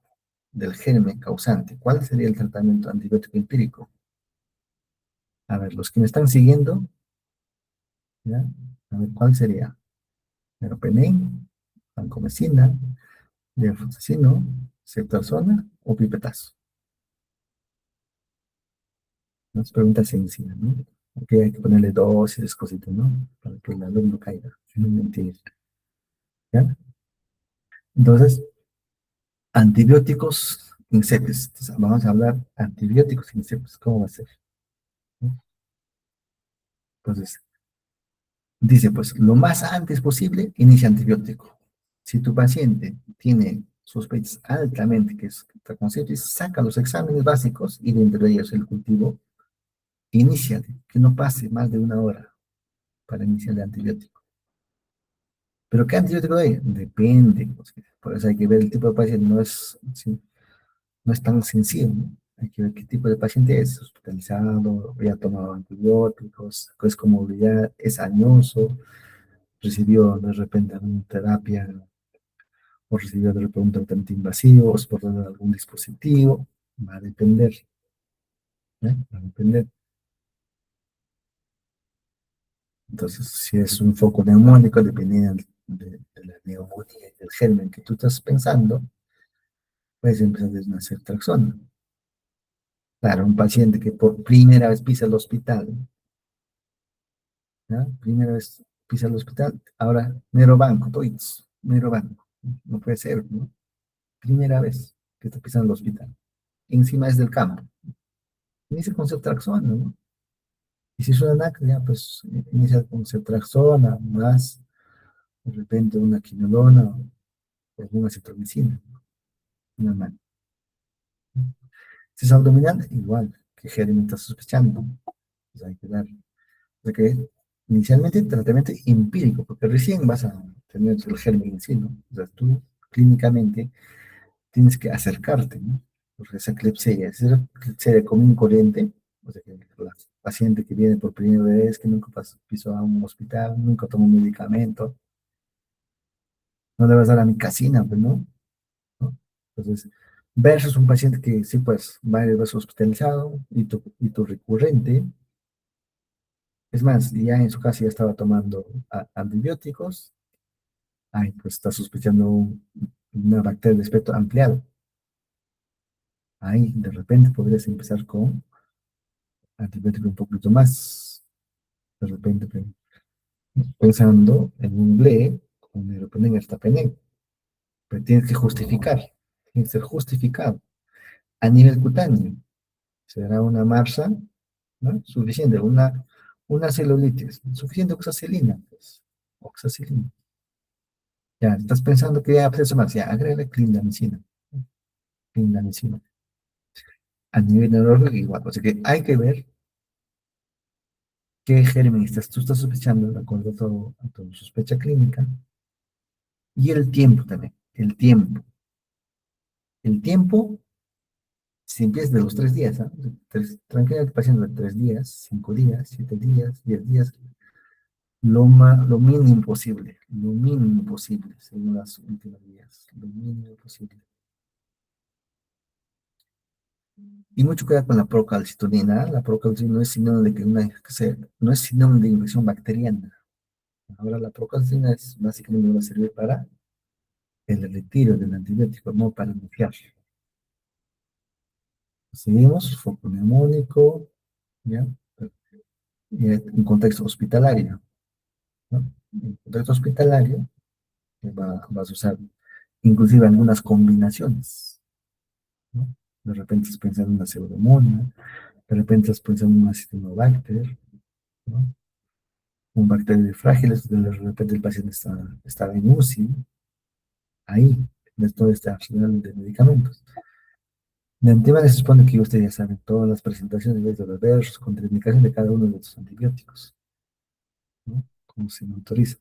del germen causante, ¿cuál sería el tratamiento antibiótico empírico? A ver, los que me están siguiendo, ¿ya? A ver, ¿cuál sería? Meropenem, vancomicina, levofloxacino, ceftriaxona o pipetazo. Unas preguntas sencillas, ¿no? Aquí hay que ponerle dosis, cositas, ¿no? Para que el alumno caiga. No mentir, ¿ya? Entonces, antibióticos in sepis. Entonces, vamos a hablar antibióticos in sepis. ¿Cómo va a ser? ¿No? Entonces, dice, pues, lo más antes posible, inicia antibiótico. Si tu paciente tiene sospechas altamente que es con sepsis, saca los exámenes básicos y dentro de ellos el cultivo, inicia, que no pase más de 1 hora para iniciar el antibiótico. ¿Pero qué antibiótico hay? Depende. Pues, por eso hay que ver el tipo de paciente, no es, sí, no es tan sencillo, ¿no? Hay que ver qué tipo de paciente es, hospitalizado, ya ha tomado antibióticos, es comorbilidad, es añoso, recibió de repente alguna terapia o recibió de repente un tratamiento invasivo o es por algún dispositivo, va a depender, ¿eh? Va a depender. Entonces, si es un foco neumónico, dependiendo de la neumonía y del germen que tú estás pensando, puedes empezar desde una ceftriaxona. Claro, un paciente que por primera vez pisa el hospital, ¿ya? Primera vez pisa el hospital, ahora mero banco, toits, mero banco. No puede ser, ¿no? Primera vez que está pisando el hospital. Encima es del campo. Inicia con ceftriaxona, ¿no? Y si es una NAC, ya pues inicia con ceftriaxona, más de repente una quinolona o alguna citromicina, una NAC. Si es abdominal, igual, que germen está sospechando. Pues hay que dar. Porque inicialmente tratamiento empírico, porque recién vas a tener el germen en sí, ¿no? O sea, tú clínicamente tienes que acercarte, ¿no? Porque esa clepsia común y corriente, o sea, que la paciente que viene por primera vez, que nunca pisó a un hospital, nunca tomó un medicamento, no le vas a dar amicacina, pues, ¿no? ¿No? Entonces, versus un paciente que sí, pues, varias veces hospitalizado y tu recurrente, es más, ya en su casa ya estaba tomando antibióticos, ay, pues está sospechando una bacteria de espectro ampliado. Ahí, de repente, podrías empezar con antibiótico un poquito más, de repente, pensando en un BLE con meropenem, ertapenem, pero tienes que justificar, tiene que ser justificado. A nivel cutáneo, será una marsa, ¿no? Suficiente, una celulitis, suficiente oxacilina, pues, oxacilina. Ya, estás pensando que ya, pues eso más, ya, agrega clindamicina, clindamicina. A nivel neurológico igual, o sea que hay que ver qué germen tú estás sospechando de acuerdo a tu sospecha clínica, y el tiempo también, el tiempo. El tiempo, si empiezas de los 3 días, ¿ah? Tranquilamente pasando de 3 días, 5 días, 7 días, 10 días, lo mínimo posible, según las últimas guías, lo mínimo posible. Y mucho cuidado con la procalcitonina. La procalcitonina no es sinónimo de no es sinónimo de infección bacteriana. Ahora la procalcitonina es básicamente va a servir para el retiro del antibiótico, no para limpiar. Seguimos, foco neumónico, ¿ya? En contexto hospitalario, ¿no? En contexto hospitalario vas a usar inclusive algunas combinaciones, ¿no? De repente estás pensando en una pseudomonas, de repente estás pensando en una citinobacter, ¿no? Un bacterio frágil, de repente el paciente está en UCI, ahí, de todo este arsenal de medicamentos. De antemano se supone que ustedes ya saben todas las presentaciones de los versos, contraindicación de cada uno de los antibióticos, ¿no? Cómo se autoriza.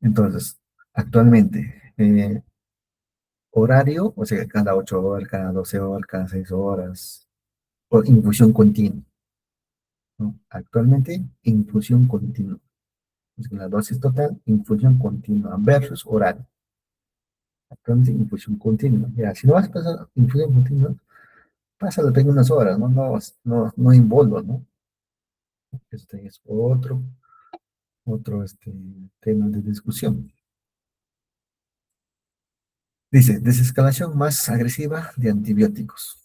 Entonces, actualmente, horario, o sea, cada 8 horas, cada 12 horas, cada 6 horas, o infusión continua, ¿no? Actualmente, infusión continua. O sea, la dosis total, infusión continua versus horario. Actualmente, infusión continua. Ya, si no vas a pasar infusión continua, pásalo tengo unas horas, ¿no? No involvo, ¿no? Este es otro tema de discusión. Dice, desescalación más agresiva de antibióticos.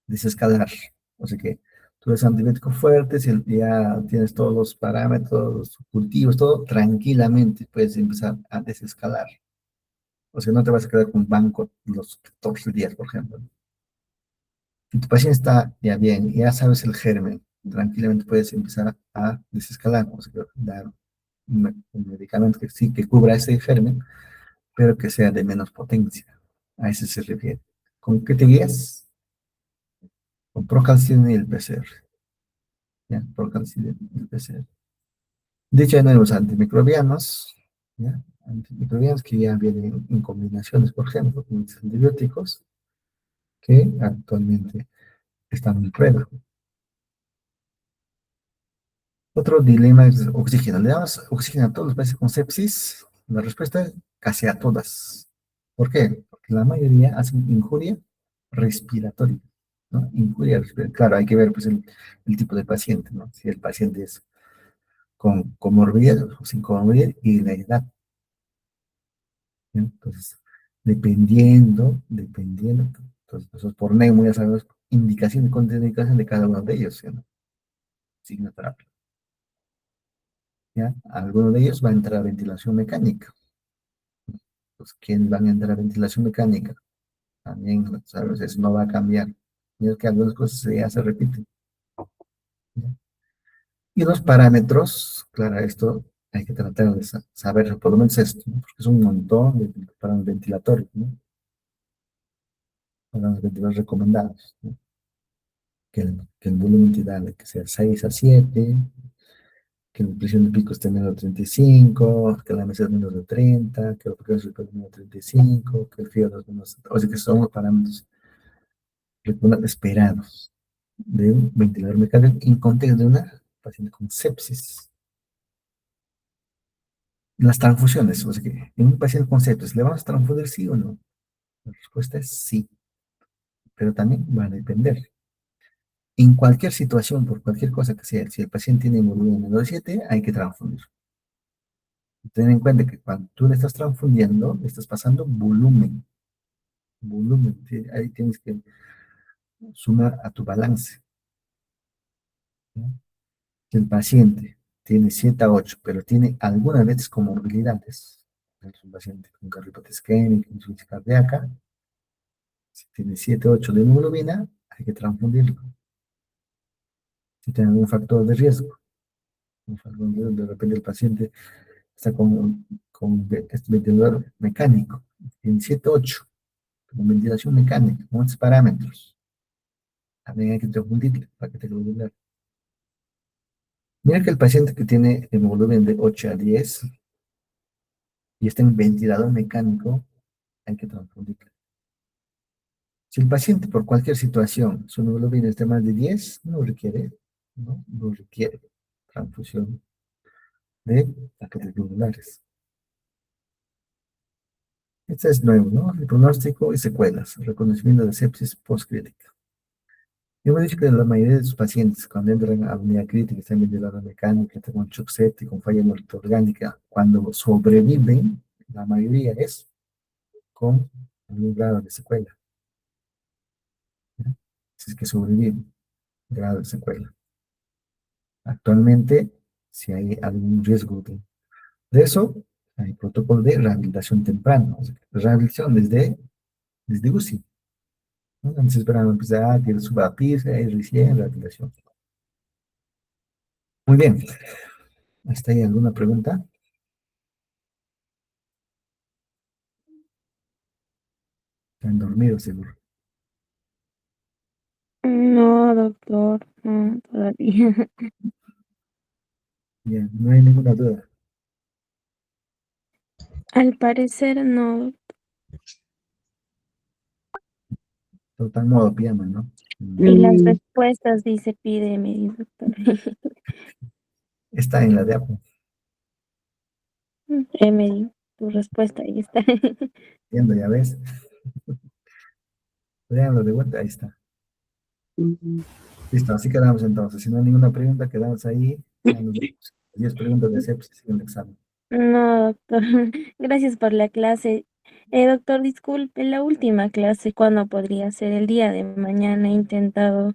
Desescalar. O sea que tú eres antibiótico fuerte, si ya tienes todos los parámetros, los cultivos, todo, tranquilamente puedes empezar a desescalar. O sea, no te vas a quedar con banco los 14 días, por ejemplo. Si tu paciente está ya bien, ya sabes el germen, tranquilamente puedes empezar a desescalar, o sea, dar un medicamento que sí que cubra ese germen, pero que sea de menos potencia. A eso se refiere. ¿Con qué te guías? Con procalcina y el PCR. ¿Ya? Procalcina y el PCR. De hecho, hay nuevos antimicrobianos, ¿ya? Antimicrobianos que ya vienen en combinaciones, por ejemplo, con los antibióticos, que actualmente están en prueba. Otro dilema es oxígeno. ¿Le damos oxígeno a todos los pacientes con sepsis? La respuesta es casi a todas. ¿Por qué? Porque la mayoría hacen injuria respiratoria, ¿no? Injuria respiratoria. Claro, hay que ver pues, el tipo de paciente, ¿no? Si el paciente es con comorbilidad o sin comorbilidad y la edad, ¿no? Entonces, dependiendo, entonces, nosotros por NEMO ya sabemos indicación y contraindicación de cada uno de ellos, ¿no? Signoterapia. ¿Ya? Alguno de ellos va a entrar a ventilación mecánica. Pues, ¿quiénes van a entrar a ventilación mecánica? También, ¿sabes? Eso no va a cambiar. Y es que algunas cosas ya se repiten. ¿Ya? Y los parámetros, claro, esto hay que tratar de saber por lo menos esto, ¿no? Porque es un montón de parámetros ventilatorios, ¿no? Parámetros ventiladores recomendados, ¿no? Que el volumen tidal que sea 6 a 7, que la presión de pico esté menos de 35, que la mesa es menos de 30, que la frecuencia es menos de 35, que el frío es menos de... O sea que son los parámetros esperados de un ventilador mecánico en contexto de una paciente con sepsis. Las transfusiones, o sea que en un paciente con sepsis, ¿le vamos a transfundir sí o no? La respuesta es sí, pero también va a depender. En cualquier situación, por cualquier cosa que sea, si el paciente tiene hemoglobina menor de 7, hay que transfundir. Ten en cuenta que cuando tú le estás transfundiendo, le estás pasando volumen. Volumen. Ahí tienes que sumar a tu balance, ¿no? Si el paciente tiene 7 a 8, pero tiene algunas veces comorbilidades, es un paciente con cardiopatía isquémica, insuficiencia cardíaca, si tiene 7 a 8 de hemoglobina, hay que transfundirlo. Si tiene algún factor de riesgo, de repente el paciente está con este ventilador mecánico, tiene 7 a 8, con ventilación mecánica, con estos parámetros. También hay que transfundirle para que te globular. Mira que el paciente que tiene hemoglobina de 8 a 10 y está en ventilador mecánico, hay que transfundirle. Si el paciente por cualquier situación, su hemoglobina es de más de 10, no requiere transfusión de paquetes globulares. Este es nuevo, ¿no? El pronóstico y secuelas, reconocimiento de sepsis postcrítica. Hemos dicho que la mayoría de sus pacientes, cuando entran a unidad crítica, están en ventilador mecánica, están con shock séptico, con falla orgánica, cuando sobreviven, la mayoría es con algún grado de secuela. ¿No? Si es que sobreviven, grado de secuela. Actualmente, si hay algún riesgo de eso, hay protocolo de rehabilitación temprana, o sea, rehabilitación desde UCI. ¿No? Antes esperando empezar, que suba a PISA, y recién rehabilitación. Muy bien. ¿Hasta ahí alguna pregunta? Están dormidos, seguro. No, doctor, no, todavía. Bien, no hay ninguna duda. Al parecer no. Todo está en modo pijama, ¿no? Y las respuestas dice pídeme, doctor. Está en la de Apple. Remedy, tu respuesta ahí está. Viendo, ya ves. Veanlo de vuelta, ahí está. Listo, así quedamos entonces. Si no hay ninguna pregunta, quedamos ahí. Ya nos vemos. 10 preguntas de sepsis en el examen. No, doctor. Gracias por la clase. Doctor, disculpe, la última clase, ¿cuándo podría ser? El día de mañana he intentado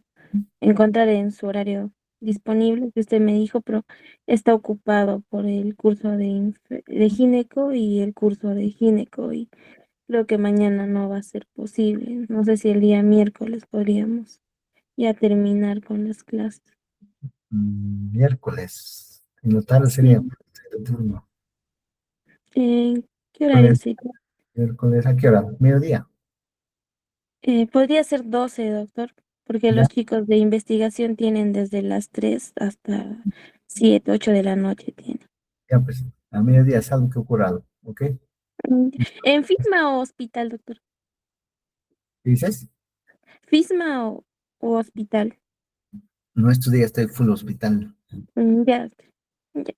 encontrar en su horario disponible, que usted me dijo, pero está ocupado por el curso de gineco y el curso de gineco y creo que mañana no va a ser posible. No sé si el día miércoles podríamos ya terminar con las clases. Miércoles. En la tarde sería Sí. el turno. ¿Qué horario Miércoles, sería? miércoles, ¿a qué hora? Mediodía. Podría ser 12, doctor, porque Ya, los chicos de investigación tienen desde las 3 hasta 7, 8 de la noche tienen. ya pues. A mediodía es algo que ocurra algo. ¿Ok? ¿En FISMA o hospital, doctor? ¿Qué dices? ¿FISMA o hospital? No estudié, estoy full hospital. Ya, ya,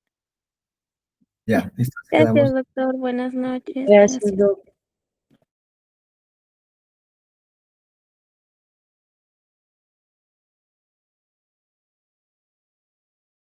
Ya, listo, así Gracias, quedamos. doctor. Buenas noches. Gracias, Gracias. doctor.